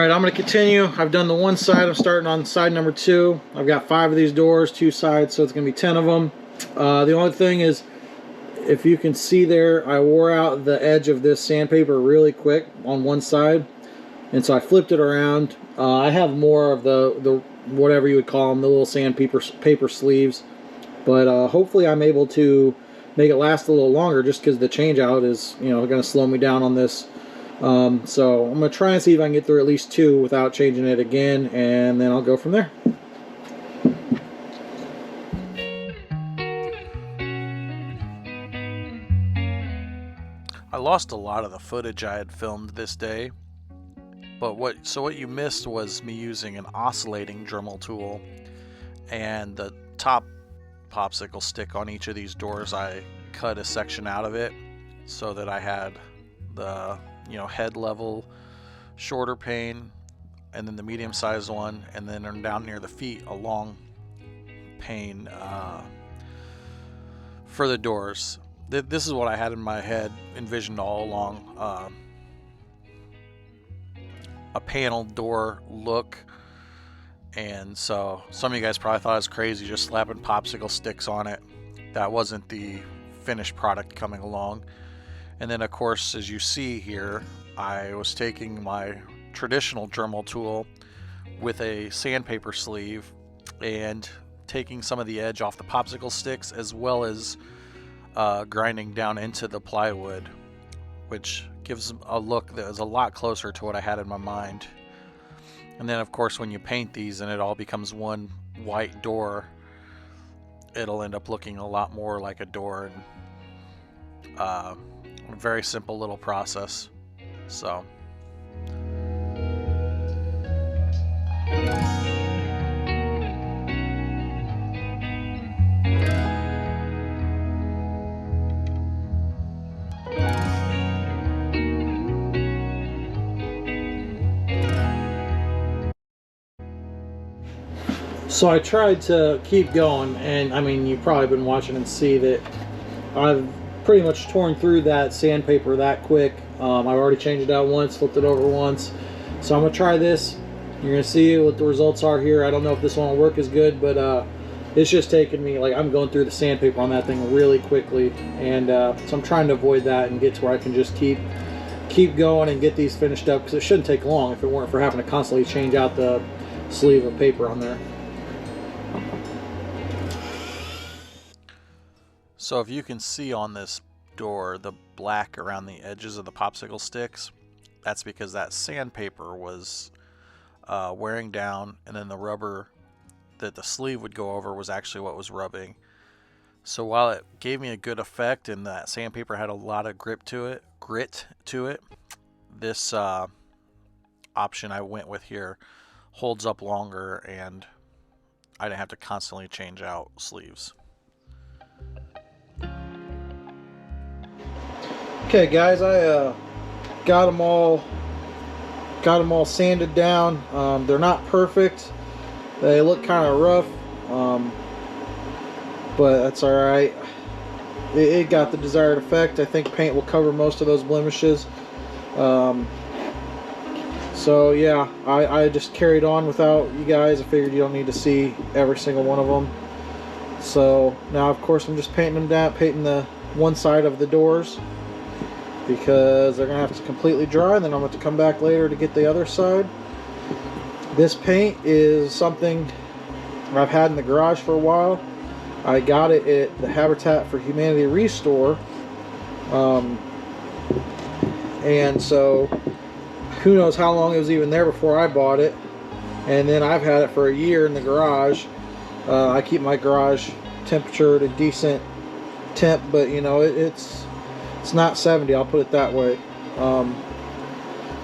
Alright, I'm going to continue. I've done the one side. I'm starting on side number 2. I've got 5 of these doors, 2 sides, so it's going to be 10 of them. The only thing is, if you can see there, I wore out the edge of this sandpaper really quick on one side. And so I flipped it around. I have more of the whatever you would call them, the little sandpaper sleeves. But hopefully I'm able to make it last a little longer, just because the change out is, you know, going to slow me down on this. So I'm going to try and see if I can get through at least 2 without changing it again, and then I'll go from there. I lost a lot of the footage I had filmed this day, but what you missed was me using an oscillating Dremel tool, and the top popsicle stick on each of these doors, I cut a section out of it so that I had the, you know, head level shorter pane, and then the medium sized one, and then down near the feet a long pane for the doors. This is what I had in my head envisioned all along, a panel door look. And so some of you guys probably thought I was crazy just slapping popsicle sticks on it. That wasn't the finished product coming along. And then of course, as you see here, I was taking my traditional Dremel tool with a sandpaper sleeve and taking some of the edge off the popsicle sticks, as well as grinding down into the plywood, which gives a look that is a lot closer to what I had in my mind. And then of course when you paint these and it all becomes one white door, it'll end up looking a lot more like a door, and a very simple little process. So So I tried to keep going, and I mean, you've probably been watching and see that I've pretty much torn through that sandpaper that quick. I've already changed it out once, flipped it over once. So I'm going to try this. You're going to see what the results are here. I don't know if this one will work as good, but it's just taking me, like, I'm going through the sandpaper on that thing really quickly. And so I'm trying to avoid that and get to where I can just keep going and get these finished up, because it shouldn't take long if it weren't for having to constantly change out the sleeve of paper on there. So if you can see on this door the black around the edges of the popsicle sticks, that's because that sandpaper was wearing down, and then the rubber that the sleeve would go over was actually what was rubbing. So while it gave me a good effect and that sandpaper had a lot of grit to it, this option I went with here holds up longer, and I didn't have to constantly change out sleeves. Okay guys, I got them all sanded down. They're not perfect. They look kind of rough, but that's alright. It got the desired effect. I think paint will cover most of those blemishes. So yeah, I just carried on without you guys. I figured you don't need to see every single one of them. So now of course I'm just painting them down, painting the one side of the doors, because they're going to have to completely dry, and then I'm going to come back later to get the other side. This paint is something I've had in the garage for a while. I got it at the Habitat for Humanity Restore. And so who knows how long it was even there before I bought it. And then I've had it for a year in the garage. I keep my garage temperature at a decent temp, but you know, it's not 70, I'll put it that way.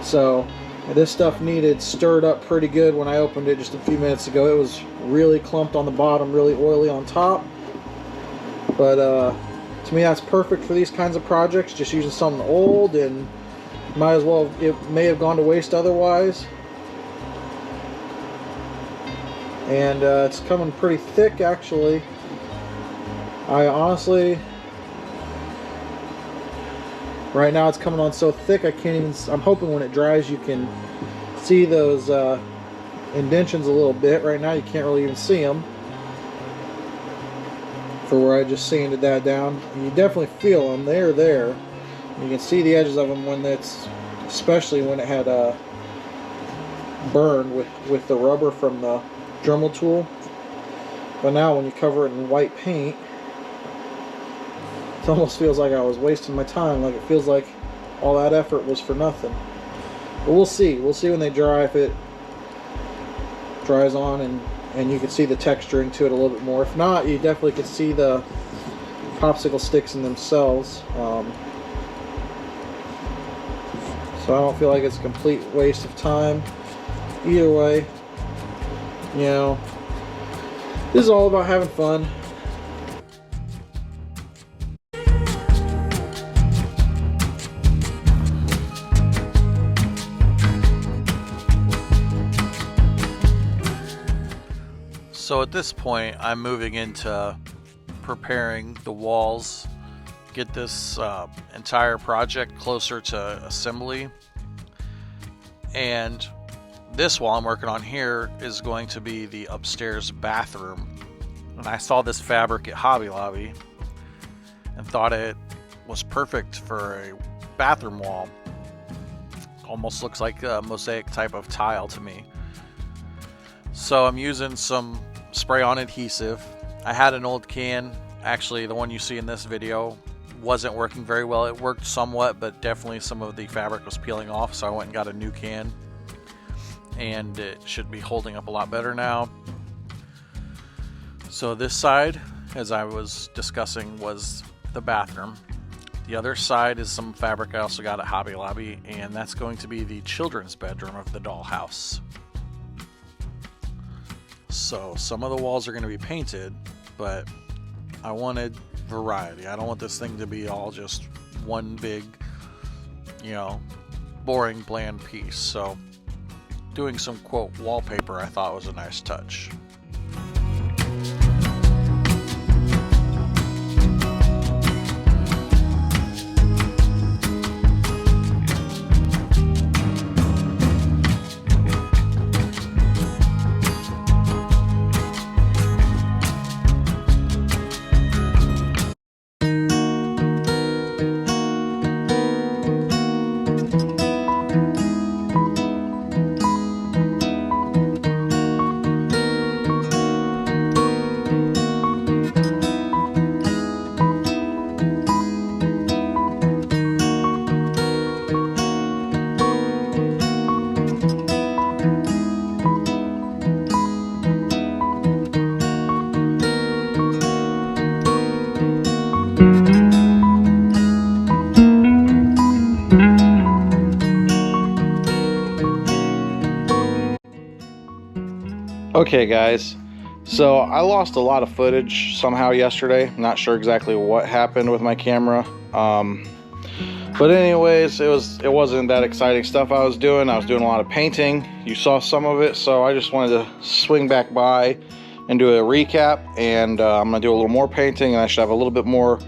So this stuff needed stirred up pretty good when I opened it just a few minutes ago. It was really clumped on the bottom, really oily on top. But to me that's perfect for these kinds of projects, just using something old, and might as well, it may have gone to waste otherwise. And it's coming pretty thick actually. I honestly, right now it's coming on so thick I can't even, I'm hoping when it dries you can see those indentions a little bit. Right now you can't really even see them for where I just sanded that down. And you definitely feel them. They're there. You can see the edges of them when that's, especially when it had burned with the rubber from the Dremel tool. But now when you cover it in white paint, it almost feels like I was wasting my time. Like it feels like all that effort was for nothing. But we'll see. We'll see when they dry, if it dries on and you can see the texturing to it a little bit more. If not, you definitely can see the popsicle sticks in themselves. So I don't feel like it's a complete waste of time. Either way, you know, this is all about having fun. So at this point, I'm moving into preparing the walls, get this entire project closer to assembly. And this wall I'm working on here is going to be the upstairs bathroom. And I saw this fabric at Hobby Lobby and thought it was perfect for a bathroom wall. Almost looks like a mosaic type of tile to me. So I'm using some spray-on adhesive. I had an old can, actually the one you see in this video wasn't working very well. It worked somewhat, but definitely some of the fabric was peeling off, so I went and got a new can, and it should be holding up a lot better now. So this side, as I was discussing, was the bathroom. The other side is some fabric I also got at Hobby Lobby, and that's going to be the children's bedroom of the dollhouse. So some of the walls are going to be painted, but I wanted variety. I don't want this thing to be all just one big, you know, boring, bland piece. So doing some, quote, wallpaper I thought was a nice touch. Okay guys, so I lost a lot of footage somehow yesterday. I'm not sure exactly what happened with my camera. But anyways, it wasn't that exciting stuff I was doing. I was doing a lot of painting. You saw some of it, so I just wanted to swing back by and do a recap. And I'm gonna do a little more painting, and I should have a little bit more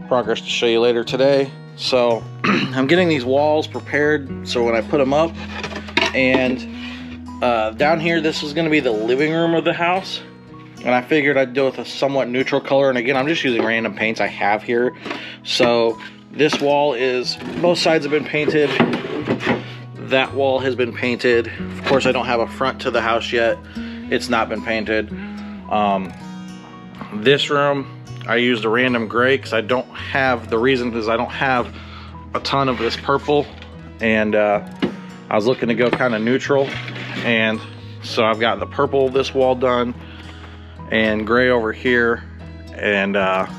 progress to show you later today. So I'm getting these walls prepared so when I put them up, and down here, this is going to be the living room of the house, and I figured I'd do it with a somewhat neutral color. And again, I'm just using random paints I have here. So this wall is, both sides have been painted. That wall has been painted. Of course, I don't have a front to the house yet. It's not been painted. This room, I used a random gray because I don't have, the reason is I don't have a ton of this purple, and I was looking to go kind of neutral. And so I've got the purple of this wall done and gray over here, and I'm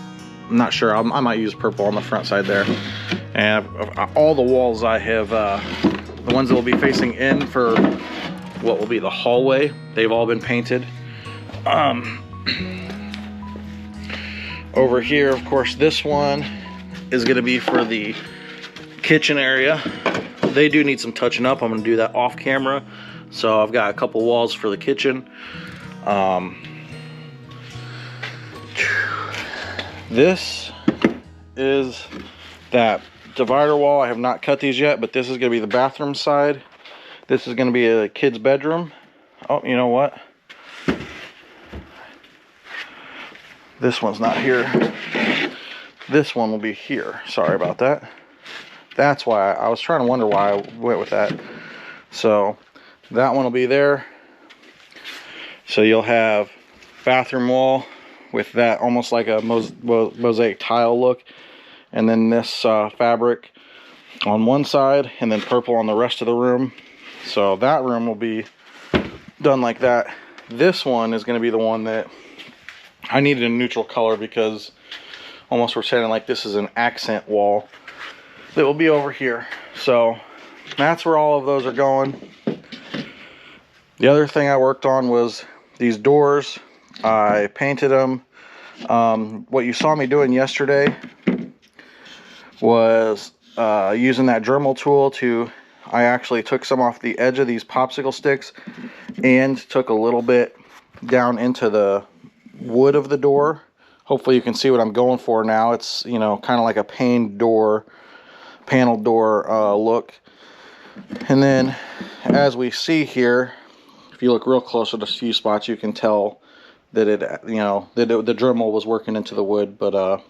not sure, I might use purple on the front side there. And all the walls I have, the ones that will be facing in for what will be the hallway, they've all been painted. Over here, of course, this one is going to be for the kitchen area. They do need some touching up. I'm going to do that off camera. So I've got a couple walls for the kitchen. This is that divider wall. I have not cut these yet, but this is going to be the bathroom side. This is going to be a kid's bedroom. Oh, you know what? This one's not here. This one will be here. Sorry about that. That's why I was trying to wonder why I went with that. So that one will be there. So you'll have bathroom wall with that almost like a mosaic tile look, and then this fabric on one side and then purple on the rest of the room. So that room will be done like that. This one is going to be the one that I needed a neutral color because almost pretending like this is an accent wall that will be over here. So that's where all of those are going. The other thing I worked on was these doors. I painted them. What you saw me doing yesterday was using that Dremel tool I actually took some off the edge of these popsicle sticks and took a little bit down into the wood of the door. Hopefully you can see what I'm going for now. It's, you know, kind of like a panel door look. And then as we see here, if you look real close at a few spots, you can tell that the Dremel was working into the wood, but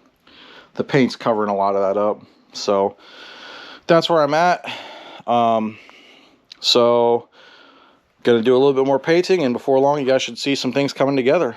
the paint's covering a lot of that up. So that's where I'm at. So gonna do a little bit more painting, and before long you guys should see some things coming together.